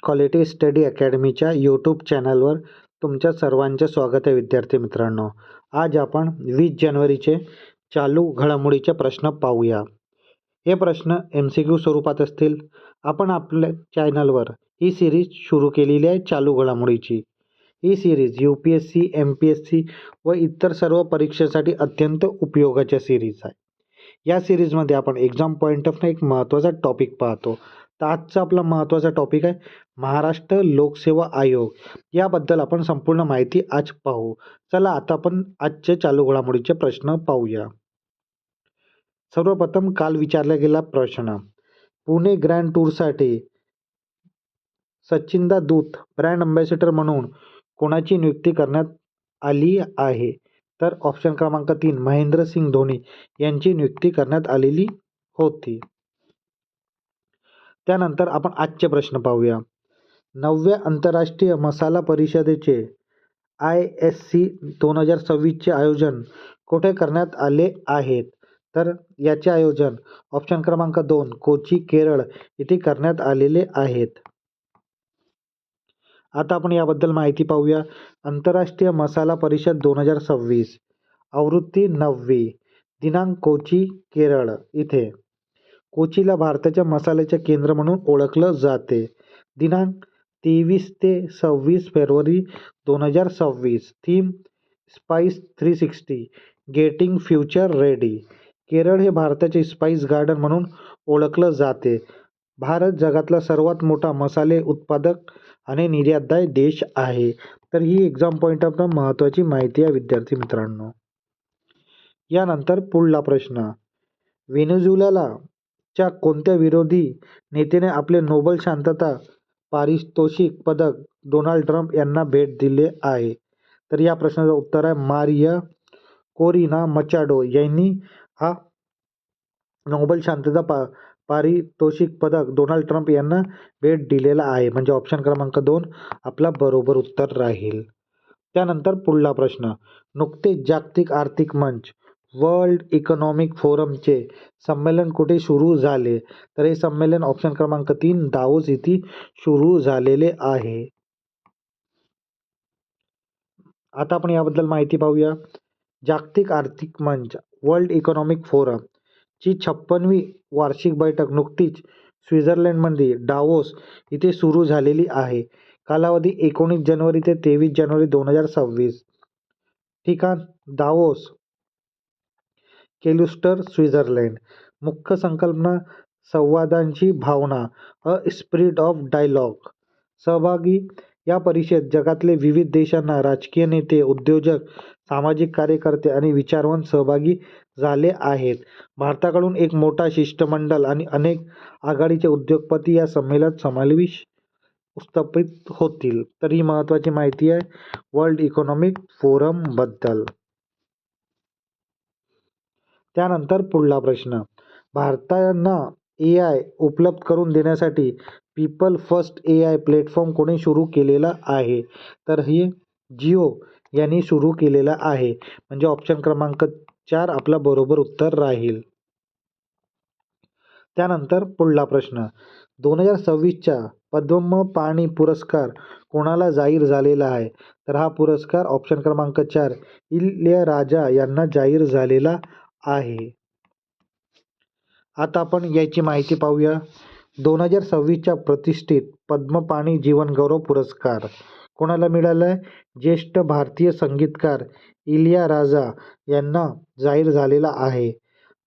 Quality study अकॅडमीच्या YouTube चॅनलवर तुमच्या सर्वांचे स्वागत आहे विद्यार्थी मित्रांनो. आज आपण 20 जानेवारीचे चालू घडामोडीचे प्रश्न पाहूया. हे प्रश्न MCQ स्वरूपात असतील. आपण आपल्या चॅनलवर ही सिरीज सुरू केलेली आहे चालू घडामोडीची. ही सिरीज UPSC, MPSC व इतर सर्व परीक्षेसाठी अत्यंत उपयोगाच्या सिरीज आहे. या सिरीजमध्ये आपण एक्झाम पॉईंट ऑफ एक महत्त्वाचा टॉपिक पाहतो. तर आजचा आपला महत्त्वाचा टॉपिक आहे महाराष्ट्र लोकसेवा आयोग. याबद्दल आपण संपूर्ण माहिती आज पाहू. चला आता आपण आजचे चालू घडामोडीचे प्रश्न पाहूया. सर्वप्रथम काल विचारला गेला प्रश्न, पुणे ग्रँड टूरसाठी सचिनदा दूत ब्रँड अँबॅसेडर म्हणून कोणाची नियुक्ती करण्यात आली आहे? तर ऑप्शन क्रमांक 3 महेंद्रसिंग धोनी यांची नियुक्ती करण्यात आलेली होती. त्यानंतर आपण आजचे प्रश्न पाहूया. 9व्या आंतरराष्ट्रीय मसाला परिषदेचे ISC 2026चे आयोजन कुठे करण्यात आले आहेत? तर याचे आयोजन ऑप्शन क्रमांक 2 कोची, केरळ येथे करण्यात आलेले आहेत. आता आपण याबद्दल माहिती पाहूया. आंतरराष्ट्रीय मसाला परिषद 2026 आवृत्ती 9वी, दिनांक कोची, केरळ इथे. कोचीला भारताच्या मसाल्याचे केंद्र म्हणून ओळखलं जाते. दिनांक 23 ते 26 February 2026. Theme spice 360 getting future ready. Kerala हे भारताचे स्पाइस गार्डन म्हणून ओळखलं जाते. भारत जगातला सर्वात मोठा मसाले उत्पादक आणि निर्यातदार देश आहे. तर ही एक्झाम पॉईंट ऑफ महत्त्वाची माहिती आहे विद्यार्थी मित्रांनो. यानंतर पुढला प्रश्न, व्हेनेझुएला च्या कोणत्या विरोधी नेत्याने आपले नोबेल शांतता पारितोषिक पदक डोनाल्ड ट्रम्प यांना भेट दिले आहे? तर या प्रश्नाचं उत्तर आहे मारिया कोरिना मचाडो यांनी हा नोबेल शांतता पारितोषिक पदक डोनाल्ड ट्रम्प यांना भेट दिलेला आहे. म्हणजे ऑप्शन क्रमांक 2 आपला बरोबर उत्तर राहील. त्यानंतर पुढला प्रश्न, नुकतेच जागतिक आर्थिक मंच वर्ल्ड इकॉनॉमिक फोरमचे संमेलन कुठे सुरू झाले? तर हे संमेलन ऑप्शन क्रमांक 3 दावोस येथे सुरू झालेले आहे. आता आपण याबद्दल माहिती पाहूया. जागतिक आर्थिक मंच वर्ल्ड इकॉनॉमिक फोरम ची 56वी वार्षिक बैठक नुकतीच स्वित्झर्लंडमध्ये दावोस इथे सुरू झालेली आहे. कालावधी 19 जानेवारी ते 23 जानेवारी 2026. ठिकाण दावोस, केलुस्टर, स्वित्झर्लंड. मुख्य संकल्पना संवादांची भावना, अ स्पिरिट ऑफ डायलॉग. सहभागी या परिषदेत जगातले विविध देशांना राजकीय नेते, उद्योजक, सामाजिक कार्यकर्ते आणि विचारवंत सहभागी झाले आहेत. भारताकडून एक मोठा शिष्टमंडळ आणि अनेक आघाडीचे उद्योगपती या संमेलनात समावेश उपस्थित होतील. तर ही महत्त्वाची माहिती आहे वर्ल्ड इकॉनॉमिक फोरम बद्दल. त्यानंतर पुढला प्रश्न, भारताना AI उपलब्ध करून देण्यासाठी पीपल फर्स्ट AI प्लॅटफॉर्म कोणी सुरू केलेला आहे? तर हे जिओ यांनी सुरू केलेला आहे. म्हणजे ऑप्शन क्रमांक 4 आपला बरोबर उत्तर राहील. त्यानंतर पुढला प्रश्न, 2026च्या पद्म पाणी पुरस्कार कोणाला जाहीर झालेला आहे? तर हा पुरस्कार ऑप्शन क्रमांक 4 इलयाराजा यांना जाहीर झालेला आहे. आता आपण याची माहिती पाहूया. 2026च्या प्रतिष्ठित पद्मपाणी जीवनगौरव पुरस्कार कोणाला मिळाला आहे? ज्येष्ठ भारतीय संगीतकार इलयाराजा यांना जाहीर झालेला आहे.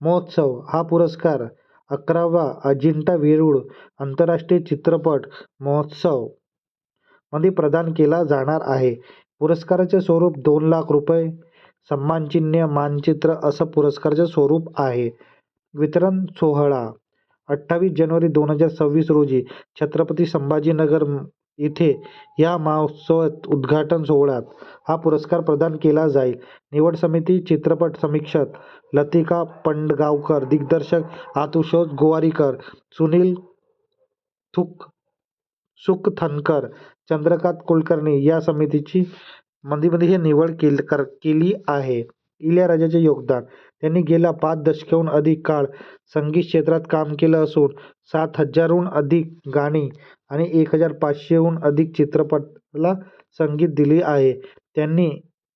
महोत्सव हा पुरस्कार 11वा अजिंठा वेरूळ आंतरराष्ट्रीय चित्रपट महोत्सव मध्ये प्रदान केला जाणार आहे. पुरस्काराचे स्वरूप 2 लाख रुपये, सन्मानचिन्ह, मानचित्र असं पुरस्काराचे स्वरूप आहे. वितरण सोहळा 28 जानेवारी 2026 रोजी छत्रपती संभाजीनगर इथे या महोत्सवात उद्घाटन सोहळ्यात हा पुरस्कार प्रदान केला जाईल. निवड समिती चित्रपट समीक्षक लतिका पडगावकर, दिग्दर्शक आशुतोष गोवारीकर, सुनील सुकथनकर, चंद्रकांत कुलकर्णी या समितीची मध्ये हे निवड केली आहे. इळ्याराजाचे योगदान. त्यांनी गेल्या 5 दशकांहून अधिक काळ संगीत क्षेत्रात काम केलं असून 7,000हून अधिक गाणी आणि 1,500हून अधिक चित्रपटाला संगीत दिले आहे. त्यांनी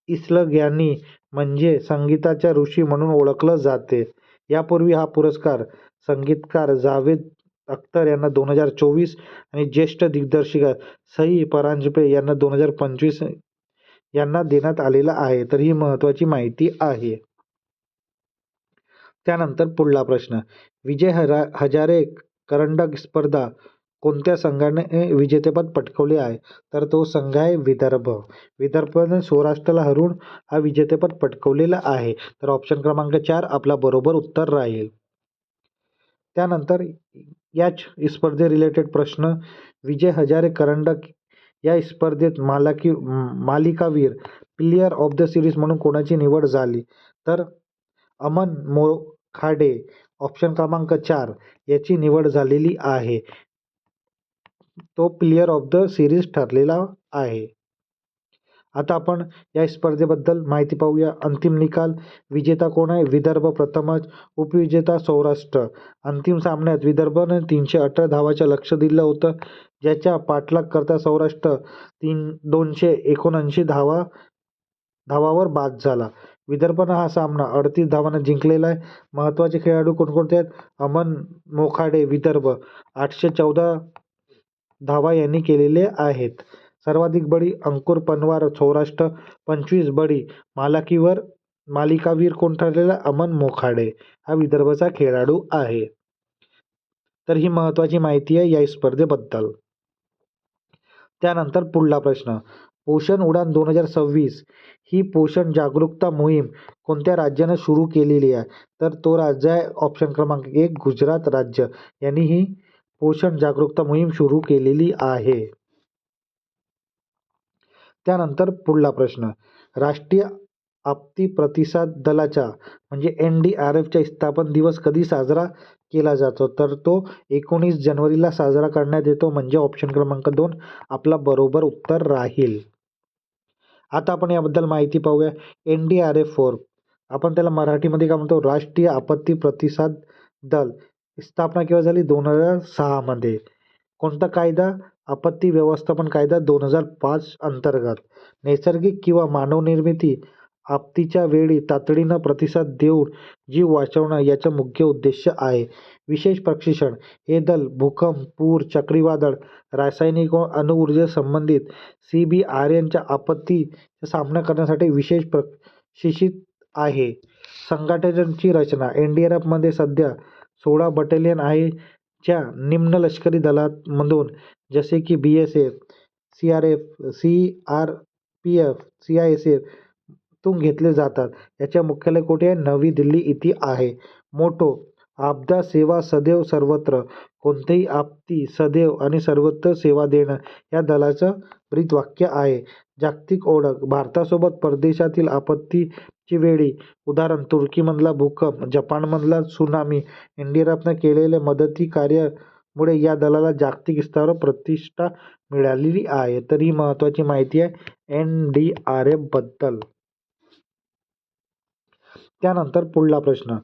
इस्लग्यानी म्हणजे संगीताचा ऋषी म्हणून ओळखलं जाते. यापूर्वी हा पुरस्कार संगीतकार जावेद अख्तर यांना 2024 आणि ज्येष्ठ दिग्दर्शिका सई परांजपे यांना 2025 यांना देण्यात आलेला आहे. तर ही महत्त्वाची माहिती आहे. त्यानंतर पुढला प्रश्न, विजय हजारे करंडक स्पर्धा कोणत्या संघाने विजेतेपद पटकावले आहे? तर तो संघ आहे विदर्भ. विदर्भने सौराष्ट्राला हरवून हा विजेतेपद पटकावलेला आहे. तर ऑप्शन क्रमांक 4 आपला बरोबर उत्तर राहील. त्यानंतर याच स्पर्धे रिलेटेड प्रश्न, विजय हजारे करंडक या स्पर्धेत मालिकावीर प्लेयर ऑफ द सिरीज म्हणून कोणाची निवड झाली? तर अमन मोखाडे ऑप्शन क्रमांक 4 याची निवड झालेली आहे. तो प्लेयर ऑफ द सिरीज ठरलेला आहे. आता आपण या स्पर्धेबद्दल माहिती पाहूया. अंतिम निकाल, विजेता कोण आहे? विदर्भ प्रथमच, उपविजेता सौराष्ट्र. अंतिम सामन्यात विदर्भने 318 धावांचं लक्ष्य दिलं होतं, ज्याच्या पाठलाग करता सौराष्ट्र 279 धावांवर बाद झाला. विदर्भनं हा सामना 38 धावांनी जिंकलेला आहे. महत्त्वाचे खेळाडू कोणकोणते आहेत? अमन मोखाडे विदर्भ 814 धावा यांनी केलेले आहेत. सर्वाधिक बळी अंकुर पनवार सौराष्ट्र 25 बळी. मालिकावीर कोण ठरलेला? अमन मोखाडे हा विदर्भचा खेळाडू आहे. तर ही महत्त्वाची माहिती आहे या स्पर्धेबद्दल. त्यानंतर पुढला प्रश्न, पोषण उडान 2026 ही पोषण जागरूकता मोहीम कोणत्या राज्यानं सुरू केलेली आहे? तर तो राज्य आहे ऑप्शन क्रमांक 1 गुजरात राज्य यांनी ही पोषण जागरूकता मोहीम सुरू केलेली आहे. त्यानंतर पुढला प्रश्न, राष्ट्रीय आपत्ती प्रतिसाद दलाचा म्हणजे NDRFचा स्थापन दिवस कधी साजरा केला जातो? तर तो 19 जानेवारीला साजरा करण्यात येतो, म्हणजे ऑप्शन क्रमांक 2 आपला बरोबर उत्तर राहील. आता आपण याबद्दल माहिती पाहूया. NDRF आपण त्याला मराठीमध्ये काय म्हणतो? राष्ट्रीय आपत्ती प्रतिसाद दल. स्थापना केव्हा झाली? 2006 मध्ये. कोणता कायदा? आपत्ती व्यवस्थापन कायदा 2005 अंतर्गत. नैसर्गिक किंवा मानवनिर्मित आपत्तीच्या वेळी तातडीनं प्रतिसाद देऊन जीव वाचवणं याचा मुख्य उद्देश आहे. विशेष प्रशिक्षण, हे दल भूकंप, पूर, चक्रीवादळ, रासायनिक व अणुऊर्जा संबंधित CBRNच्या आपत्तीचा सामना करण्यासाठी विशेष प्रशिक्षित आहे. संघटनेची रचना, NDRFमध्ये सध्या 16 बटालियन आहे, ज्या निम्न लष्करी दलांमधून जसे की BSF, CRF, CRPF, CISF तून घेतले जातात. याचे मुख्यालय कुठे आहे? नवी दिल्ली इथे आहे. मोटो, आपदा सेवा सदैव सर्वत्र. कोणतेही आपत्ती सदैव आणि सर्वत्र सेवा देणं या दलाचं ब्रीदवाक्य आहे. जागतिक ओळख, भारतासोबत परदेशातील आपत्तीची वेळी, उदाहरण तुर्कीमधला भूकंप, जपानमधला त्सुनामी. NDRFनं केलेल्या मदती कार्यामुळे या दलाला जागतिक स्तरावर प्रतिष्ठा मिळालेली आहे. तर ही महत्त्वाची माहिती आहे NDRF बद्दल. त्यानंतर पुढला प्रश्न,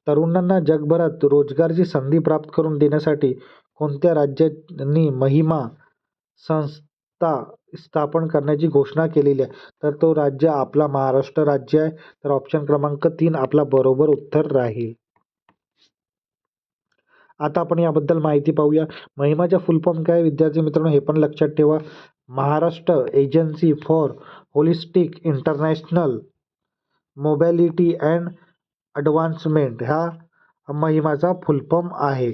तरुणांना जगभरात रोजगाराची संधी प्राप्त करून देण्यासाठी कोणत्या राज्यांनी महिमा संस्था स्थापन करण्याची घोषणा केलेली आहे? तर तो राज्य आपला महाराष्ट्र राज्य आहे. तर ऑप्शन क्रमांक 3 आपला बरोबर उत्तर राहील. आता आपण याबद्दल माहिती पाहूया. महिमाचा फुल फॉर्म काय? विद्यार्थी मित्रांनो, हे पण लक्षात ठेवा. Maharashtra Agency for Holistic International Mobility and Advancement हा महिमाचा फुल फॉर्म आहे.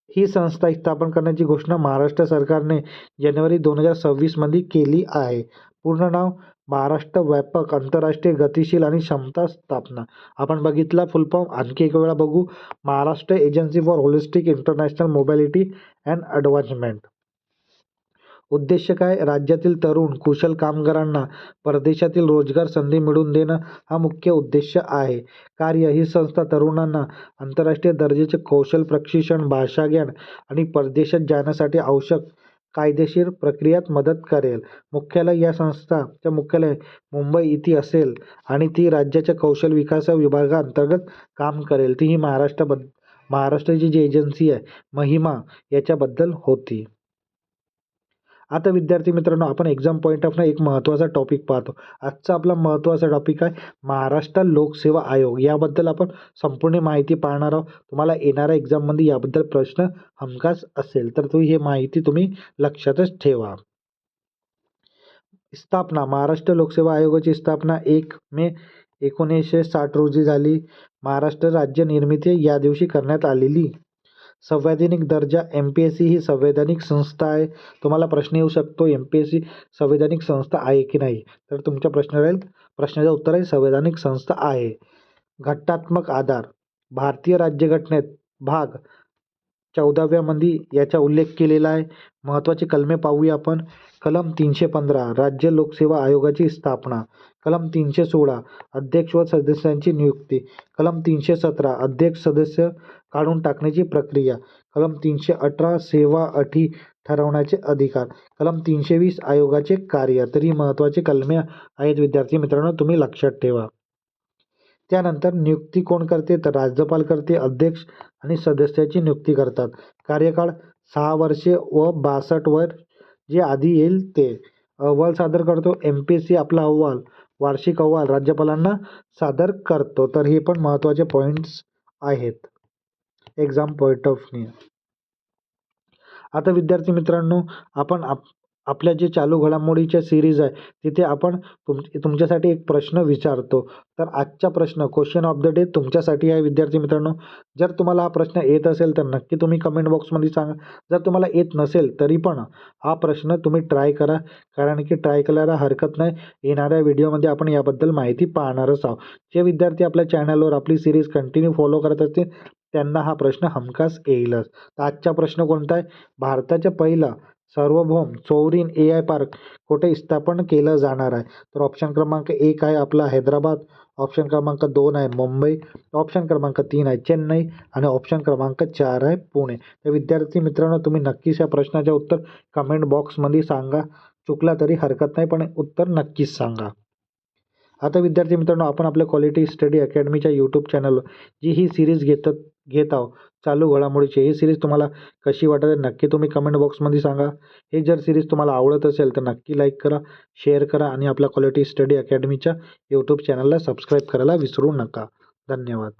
ही संस्था स्थापन करण्याची घोषणा महाराष्ट्र सरकारने जानेवारी 2026 मध्ये केली आहे. पूर्ण नाव, महाराष्ट्र व्यापक आंतरराष्ट्रीय गतिशील आणि क्षमता स्थापना. आपण बघितला फुल फॉर्म, आणखी एक वेळा बघू. Maharashtra Agency for Holistic International Mobility and Advancement. उद्देश काय? राज्यातील तरुण कुशल कामगारांना परदेशातील रोजगार संधी मिळवून देणं हा मुख्य उद्देश आहे. कार्य, ही संस्था तरुणांना आंतरराष्ट्रीय दर्जाचे कौशल प्रशिक्षण, भाषा ज्ञान आणि परदेशात जाण्यासाठी आवश्यक कायदेशीर प्रक्रियेत मदत करेल. मुख्यालय या संस्थाचे मुख्यालय मुंबई इथे असेल आणि ती राज्याच्या कौशल्य विकास विभागाअंतर्गत काम करेल. ती ही महाराष्ट्राची जी एजन्सी आहे महिमा याच्याबद्दल होती. आता विद्यार्थी मित्रांनो, आपण एक्झाम पॉईंट ऑफ एक महत्त्वाचा टॉपिक पाहतो. आजचा आपला महत्त्वाचा टॉपिक आहे महाराष्ट्र लोकसेवा आयोग. याबद्दल आपण संपूर्ण माहिती पाहणार आहोत. तुम्हाला येणाऱ्या एक्झाममध्ये याबद्दल प्रश्न हमखास असेल तर ही माहिती तुम्ही लक्षातच ठेवा. स्थापना. महाराष्ट्र लोकसेवा आयोगाची स्थापना 1 मे 1960 रोजी झाली. महाराष्ट्र राज्य निर्मिती या दिवशी करण्यात आलेली. संवैधानिक दर्जा. MPSC ही संवैधानिक संस्था आहे. तुम्हाला प्रश्न येऊ शकतो MPSC संवैधानिक संस्था आहे की नाही, तर तुमच्या प्रश्नाचं उत्तर आहे संवैधानिक संस्था आहे. घटनात्मक आधार. भारतीय राज्यघटनेत भाग 14व्या मध्ये याचा उल्लेख केलेला आहे. महत्त्वाची कलमे पाहूया आपण. कलम 315 राज्य लोकसेवा आयोगाची स्थापना. कलम 316 अध्यक्ष व सदस्यांची नियुक्ती. कलम 317 अध्यक्ष सदस्य काढून टाकण्याची प्रक्रिया. कलम 318 सेवा अटी ठरवण्याचे अधिकार. कलम 320 आयोगाचे कार्य. तर ही महत्त्वाची कलमे आहेत विद्यार्थी मित्रांनो, तुम्ही लक्षात ठेवा. त्यानंतर नियुक्ती कोण करते, तर राज्यपाल करते. अध्यक्ष आणि सदस्याची नियुक्ती करतात. कार्यकाळ 6 वर्षे व 62 वर्ष जे आधी येईल ते. अहवाल सादर करतो MPSC. आपला वार्षिक अहवाल राज्यपालांना सादर करतो. तर हे पण महत्त्वाचे पॉईंट्स आहेत एक्झाम पॉईंट ऑफ व्ह्यू. आता विद्यार्थी मित्रांनो, आपण आपल्या जे चालू घडामोडीच्या सिरीज आहे तिथे आपण तुमच्यासाठी एक प्रश्न विचारतो. तर आजचा प्रश्न क्वेश्चन ऑफ द डे तुमच्यासाठी आहे विद्यार्थी मित्रांनो. जर तुम्हाला हा प्रश्न येत असेल तर नक्की तुम्ही कमेंट बॉक्समध्ये सांगा. जर तुम्हाला येत नसेल तरी पण हा प्रश्न तुम्ही ट्राय करा, कारण की ट्राय करायला हरकत नाही. येणाऱ्या व्हिडिओमध्ये आपण याबद्दल माहिती पाहणारच आहोत. जे विद्यार्थी आपल्या चॅनलवर आपली सिरीज कंटिन्यू फॉलो करत असतील त्यांना हा प्रश्न हमखास येईलच. तर आजचा प्रश्न कोणता आहे, भारताच्या पहिला सार्वभौम सौरीन AI पार्क कुठे स्थापन केलं जाणार आहे. तर ऑप्शन क्रमांक 1 आहे आपला हैदराबाद. ऑप्शन क्रमांक 2 आहे मुंबई. ऑप्शन क्रमांक 3 आहे चेन्नई आणि ऑप्शन क्रमांक 4 आहे पुणे. तर विद्यार्थी मित्रांनो, तुम्ही नक्कीच या प्रश्नाचे उत्तर कमेंट बॉक्समध्ये सांगा. चुकला तरी हरकत नाही, पण उत्तर नक्कीच सांगा. आता विद्यार्थी मित्रांनो, आपण आपल्या क्वालिटी स्टडी अकॅडमीच्या यूट्यूब चॅनलवर जी ही सिरीज घेत आहोत चालू घडामोडीची, ही सिरीज तुम्हाला कशी वाटत आहे नक्की तुम्ही कमेंट बॉक्समध्ये सांगा. हे जर सिरीज तुम्हाला आवडत असेल तर नक्की लाईक करा, शेअर करा आणि आपल्या क्वालिटी स्टडी अकॅडमीच्या यूट्यूब चॅनलला सबस्क्राईब करायला विसरू नका. धन्यवाद.